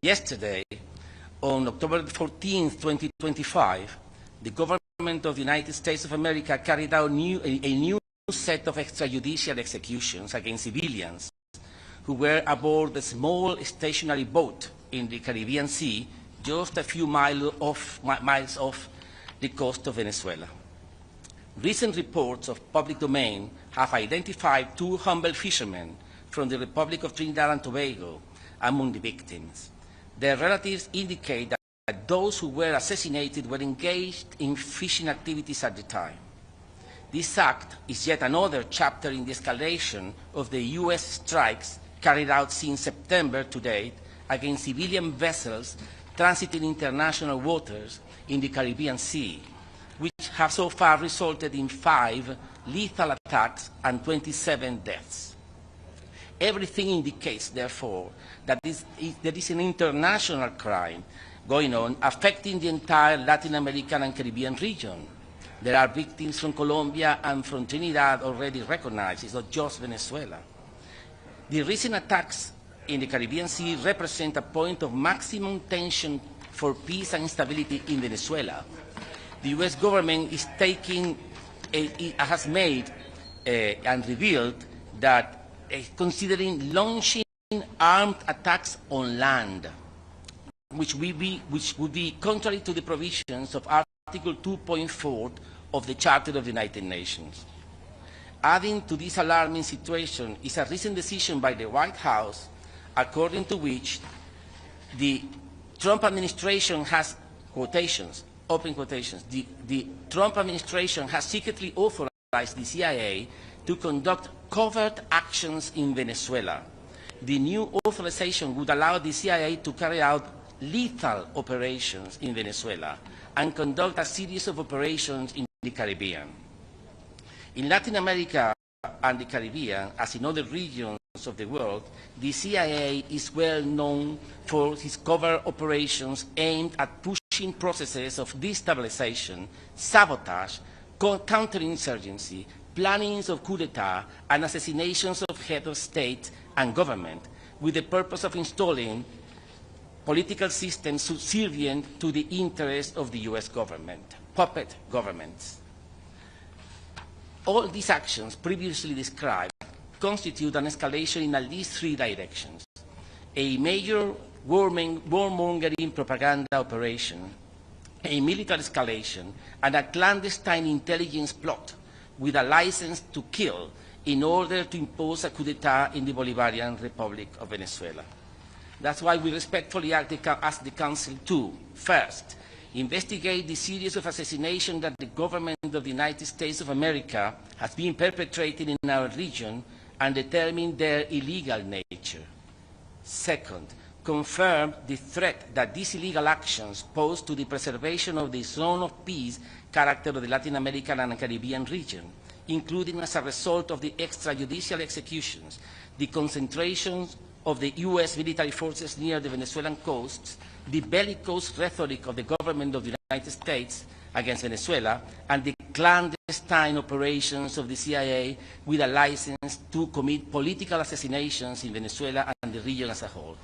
Yesterday, on October 14, 2025, the government of the United States of America carried out a new set of extrajudicial executions against civilians who were aboard a small stationary boat in the Caribbean Sea, just a few miles off the coast of Venezuela. Recent reports of public domain have identified two humble fishermen from the Republic of Trinidad and Tobago among the victims. Their relatives indicate that those who were assassinated were engaged in fishing activities at the time. This act is yet another chapter in the escalation of the U.S. strikes carried out since September to date against civilian vessels transiting international waters in the Caribbean Sea, which have so far resulted in 5 lethal attacks and 27 deaths. Everything indicates, therefore, that there is an international crime going on affecting the entire Latin American and Caribbean region. There are victims from Colombia and from Trinidad already recognized. It's not just Venezuela. The recent attacks in the Caribbean Sea represent a point of maximum tension for peace and stability in Venezuela. The U.S. government is has made and revealed that considering launching armed attacks on land, which would be contrary to the provisions of Article 2.4 of the Charter of the United Nations. Adding to this alarming situation is a recent decision by the White House, according to which the Trump administration has, quotations, open quotations, the Trump administration has secretly authorized the CIA to conduct covert actions in Venezuela. The new authorization would allow the CIA to carry out lethal operations in Venezuela and conduct a series of operations in the Caribbean. In Latin America and the Caribbean, as in other regions of the world, the CIA is well known for its covert operations aimed at pushing processes of destabilization, sabotage, counterinsurgency, plannings of coup d'etat, and assassinations of heads of state and government, with the purpose of installing political systems subservient to the interests of the U.S. government, puppet governments. All these actions previously described constitute an escalation in at least 3 directions: a major warmongering propaganda operation, a military escalation, and a clandestine intelligence plot with a license to kill in order to impose a coup d'etat in the Bolivarian Republic of Venezuela. That's why we respectfully ask the Council to, first, investigate the series of assassinations that the government of the United States of America has been perpetrating in our region and determine their illegal nature. Second, confirm the threat that these illegal actions pose to the preservation of the zone of peace character of the Latin American and Caribbean region, including as a result of the extrajudicial executions, the concentrations of the U.S. military forces near the Venezuelan coasts, the bellicose rhetoric of the government of the United States against Venezuela, and the clandestine operations of the CIA with a license to commit political assassinations in Venezuela and the region as a whole.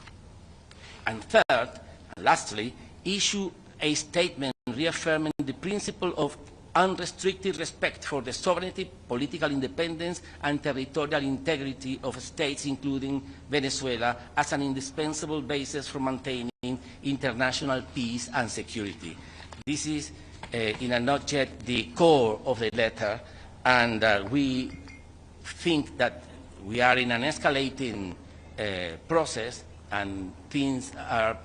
And third, and lastly, issue a statement reaffirming the principle of unrestricted respect for the sovereignty, political independence, and territorial integrity of states, including Venezuela, as an indispensable basis for maintaining international peace and security. This is, in a nutshell, the core of the letter, and we think that we are in an escalating process, and things are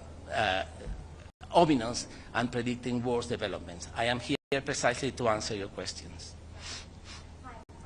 ominous and predicting worse developments. I am here precisely to answer your questions.